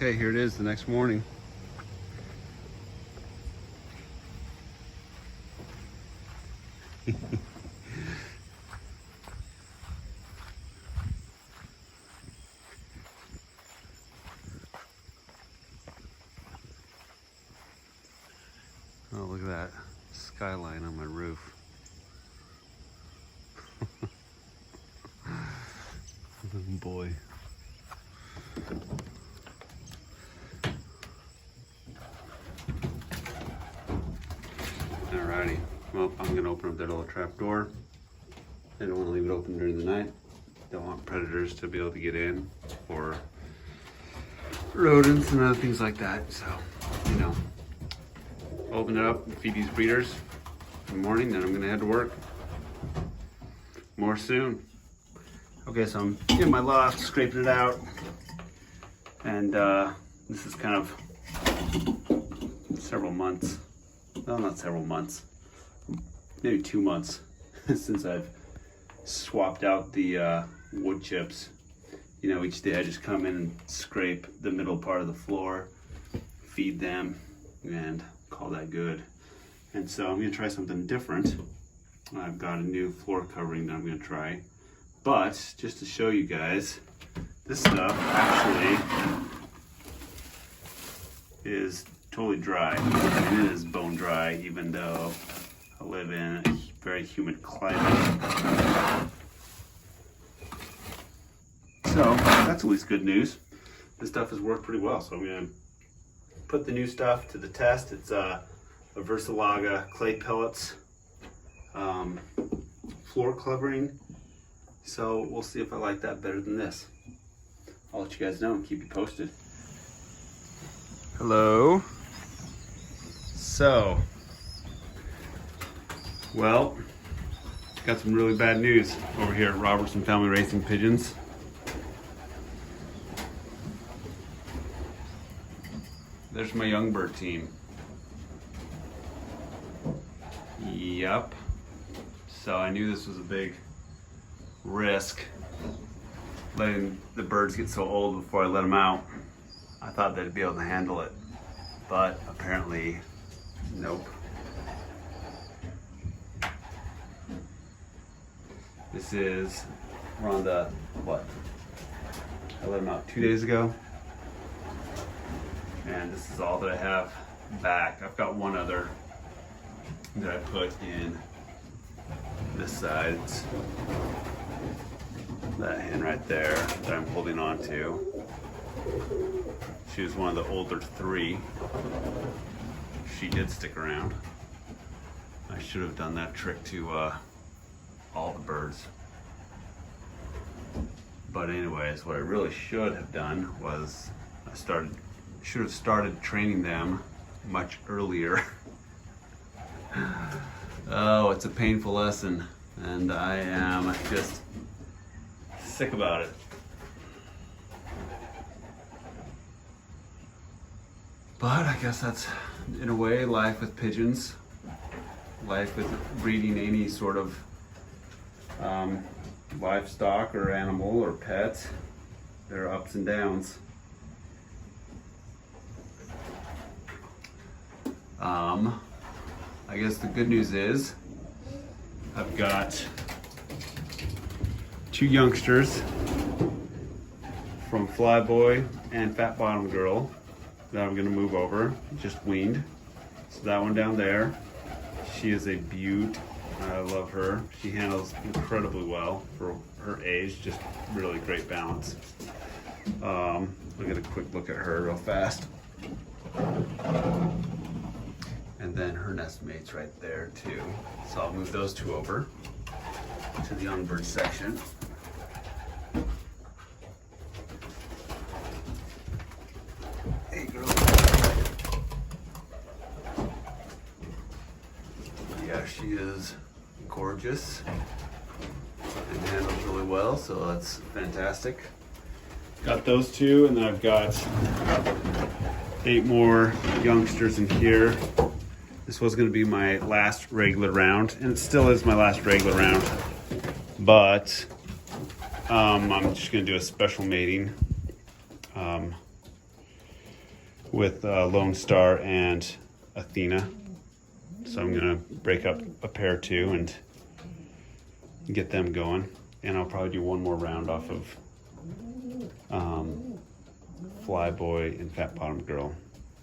Okay, here it is the next morning. Oh, look at that skyline on my roof. Boy. Alrighty, well, I'm gonna open up that little trap door. I don't want to leave it open during the night. Don't want predators to be able to get in, or rodents and other things like that. So, you know, open it up and feed these breeders in the morning, then I'm gonna head to work. More soon. Okay, so I'm in my loft, scraping it out. And this is kind of several months, well, not several months, maybe 2 months since I've swapped out the wood chips. You know, each day I just come in and scrape the middle part of the floor, feed them, and call that good. And so I'm gonna try something different. I've got a new floor covering that I'm gonna try. But just to show you guys, this stuff actually is totally dry. And it is bone dry, even though I live in a very humid climate. So that's at least good news. This stuff has worked pretty well. So I'm gonna put the new stuff to the test. It's a Versalaga clay pellets floor covering. So we'll see if I like that better than this. I'll let you guys know and keep you posted. Hello. So, well, got some really bad news over here at Robertson Family Racing Pigeons. There's my young bird team. Yep. So I knew this was a big risk, letting the birds get so old before I let them out. I thought they'd be able to handle it, but apparently, nope. This is, we're on the, what? I let them out 2 days ago. And this is all that I have back. I've got one other that I put in this side. It's that hen right there that I'm holding on to. She was one of the older 3. She did stick around. I should have done that trick to all the birds. But anyways, what I really should have done was should have started training them much earlier. Oh, it's a painful lesson, and I am just sick about it. But I guess that's, in a way, life with pigeons. Life with breeding any sort of livestock or animal or pet. There are ups and downs. I guess the good news is I've got 2 youngsters from Flyboy and Fat Bottom Girl that I'm gonna move over, just weaned. So that one down there, she is a beaut. I love her. She handles incredibly well for her age, just really great balance. We'll get a quick look at her real fast. And then her nest mate's right there too. So I'll move those 2 over to the young bird section. Hey girl. Yeah, she is gorgeous and handles really well, so that's fantastic. Got those 2, and then I've got 8 more youngsters in here. This was going to be my last regular round, and it still is my last regular round, but I'm just going to do a special mating. with Lone Star and Athena. So I'm gonna break up a pair too and get them going. And I'll probably do one more round off of Flyboy and Fat Bottom Girl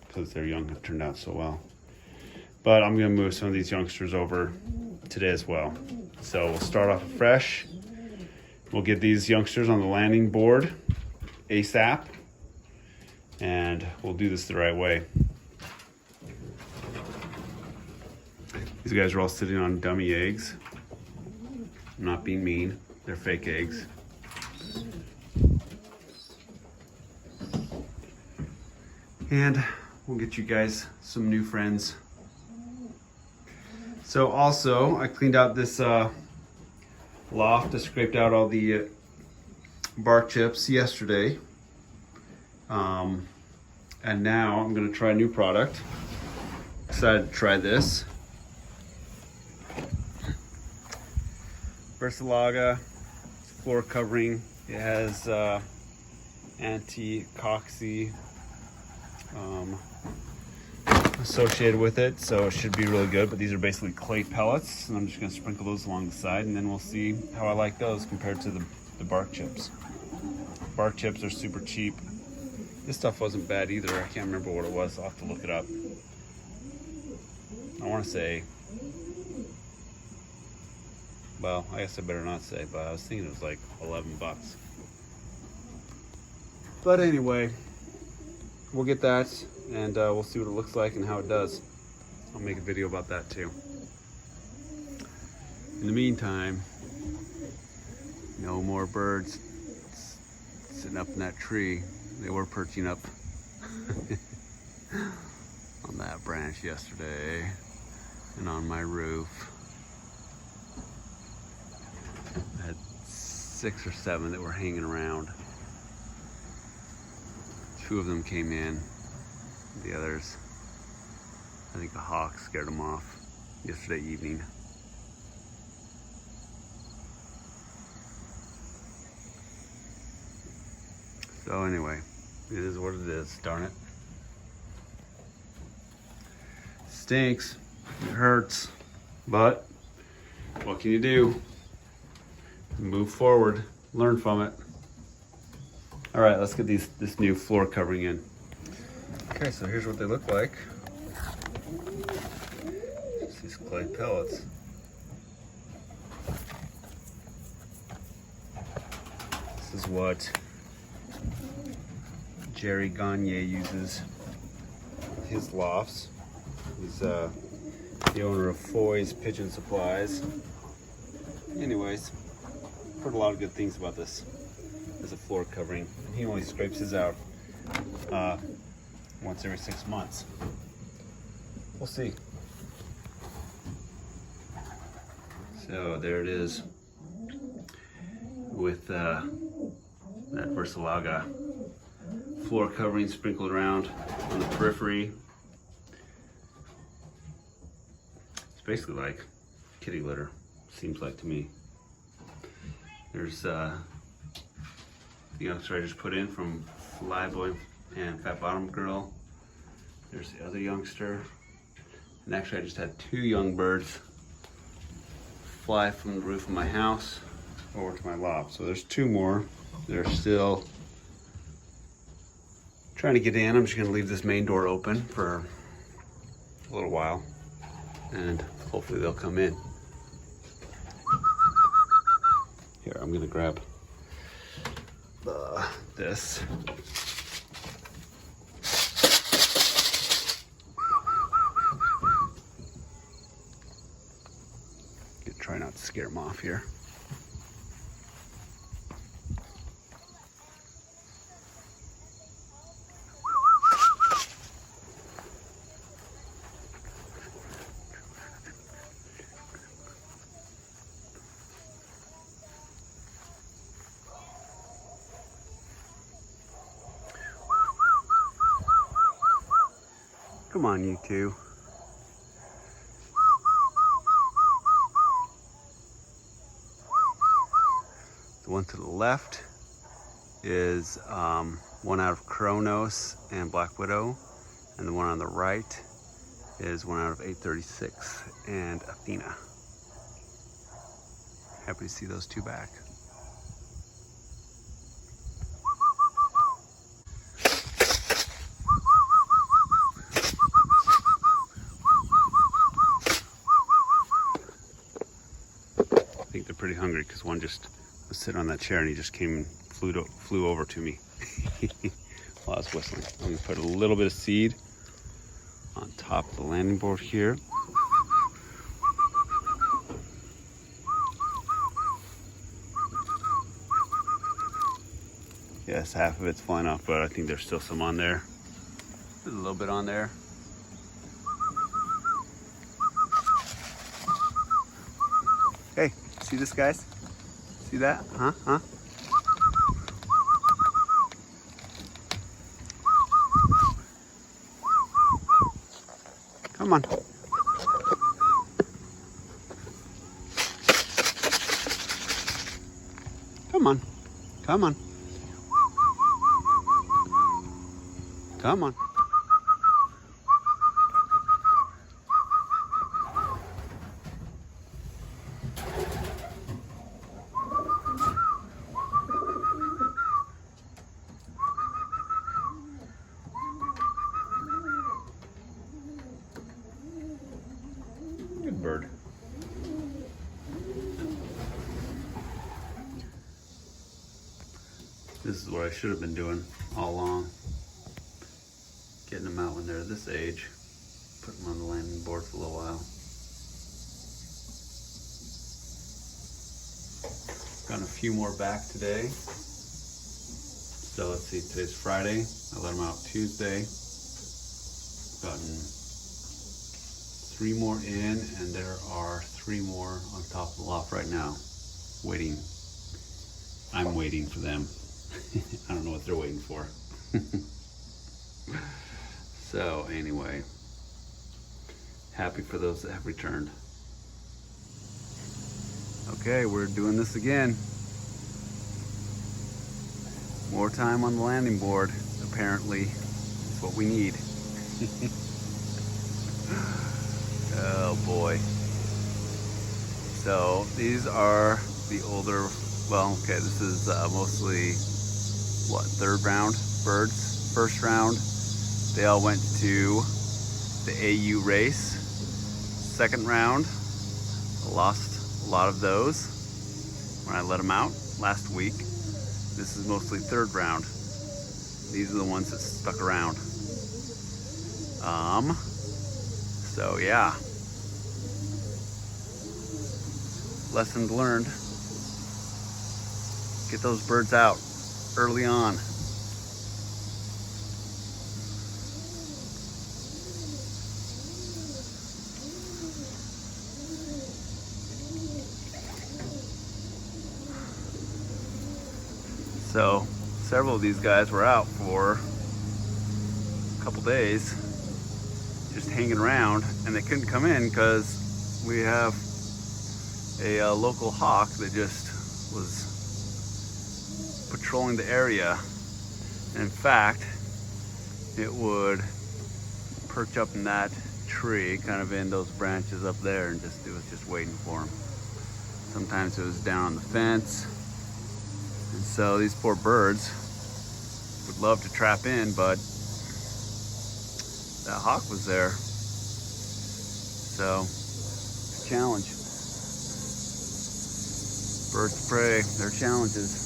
because their young have turned out so well. But I'm gonna move some of these youngsters over today as well. So we'll start off fresh. We'll get these youngsters on the landing board ASAP, and we'll do this the right way. These guys are all sitting on dummy eggs. I'm not being mean, they're fake eggs. And we'll get you guys some new friends. So also, I cleaned out this loft. I scraped out all the bark chips yesterday. And now I'm gonna try a new product. Excited to try this. Versalaga floor covering. It has anti-coxy associated with it, so it should be really good. But these are basically clay pellets, and I'm just gonna sprinkle those along the side, and then we'll see how I like those compared to the bark chips. Bark chips are super cheap. This stuff wasn't bad either. I can't remember what it was. I'll have to look it up. I want to say, well, I guess I better not say, but I was thinking it was like 11 bucks. But anyway, we'll get that, and we'll see what it looks like and how it does. I'll make a video about that too. In the meantime, no more birds sitting up in that tree. They were perching up on that branch yesterday and on my roof. I had 6 or 7 that were hanging around. 2 of them came in. The others, I think a hawk scared them off yesterday evening. So anyway, it is what it is, darn it. Stinks, it hurts, but what can you do? Move forward, learn from it. All right, let's get this new floor covering in. Okay, so here's what they look like. It's these clay pellets. This is what Jerry Gagne uses his lofts. He's the owner of Foy's Pigeon Supplies. Anyways, heard a lot of good things about this as a floor covering. He only scrapes his out once every 6 months. We'll see. So there it is with that Versalaga floor covering sprinkled around on the periphery. It's basically like kitty litter, seems like to me. There's the youngster I just put in from Flyboy and Fat Bottom Girl. There's the other youngster. And actually I just had 2 young birds fly from the roof of my house over to my loft. So there's 2 more. They're still trying to get in. I'm just gonna leave this main door open for a little while and hopefully they'll come in. Here, I'm gonna grab this. Try not to scare them off here. Come on, you two. The one to the left is one out of Kronos and Black Widow. And the one on the right is one out of 836 and Athena. Happy to see those two back. I think they're pretty hungry because one just was sitting on that chair and he just came and flew over to me while I was whistling. I'm gonna put a little bit of seed on top of the landing board here. Yes, half of it's flying off, but I think there's still some on there. There's a little bit on there. Hey, see this, guys? See that? Huh? Come on. Come on. Come on. Come on. Good bird. This is what I should have been doing all along. Getting them out when they're this age, put them on the landing board for a little while. Got a few more back today. So let's see, today's Friday. I let them out Tuesday. Gotten 3 more in, and there are 3 more on top of the loft right now, waiting. I'm waiting for them. I don't know what they're waiting for. So anyway, happy for those that have returned. Okay, we're doing this again. More time on the landing board, apparently, is what we need. Oh boy. So these are the older, well, okay, this is mostly, what, 3rd round birds. 1st round, they all went to the AU race. 2nd round, I lost a lot of those when I let them out last week. This is mostly 3rd round. These are the ones that stuck around. So yeah. Lessons learned. Get those birds out early on. So several of these guys were out for a couple days, just hanging around, and they couldn't come in because we have a local hawk that just was patrolling the area. And in fact, it would perch up in that tree, kind of in those branches up there, and it was just waiting for him. Sometimes it was down on the fence. And so these poor birds would love to trap in, but that hawk was there. So, it's a challenge. Birds of prey, they're challenges.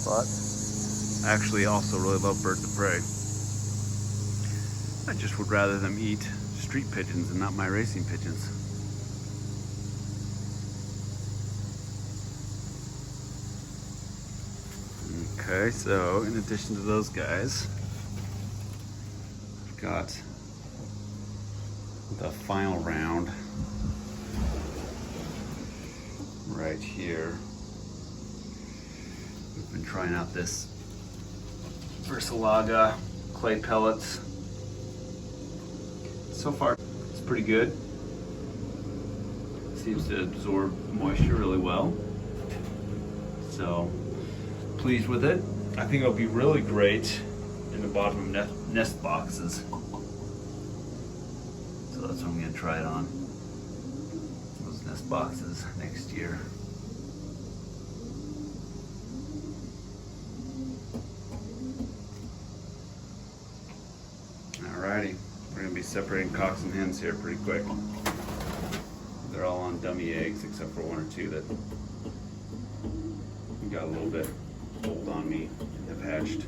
But I actually also really love birds of prey. I just would rather them eat street pigeons and not my racing pigeons. Okay, so in addition to those guys, I've got the final round right here. We've been trying out this Versalaga clay pellets. So far, it's pretty good. Seems to absorb moisture really well. So, pleased with it. I think it'll be really great in the bottom of nest boxes. So that's what I'm gonna try it on. Those nest boxes next year. Alrighty, we're gonna be separating cocks and hens here pretty quick. They're all on dummy eggs except for one or two that got a little bit old on me and have hatched.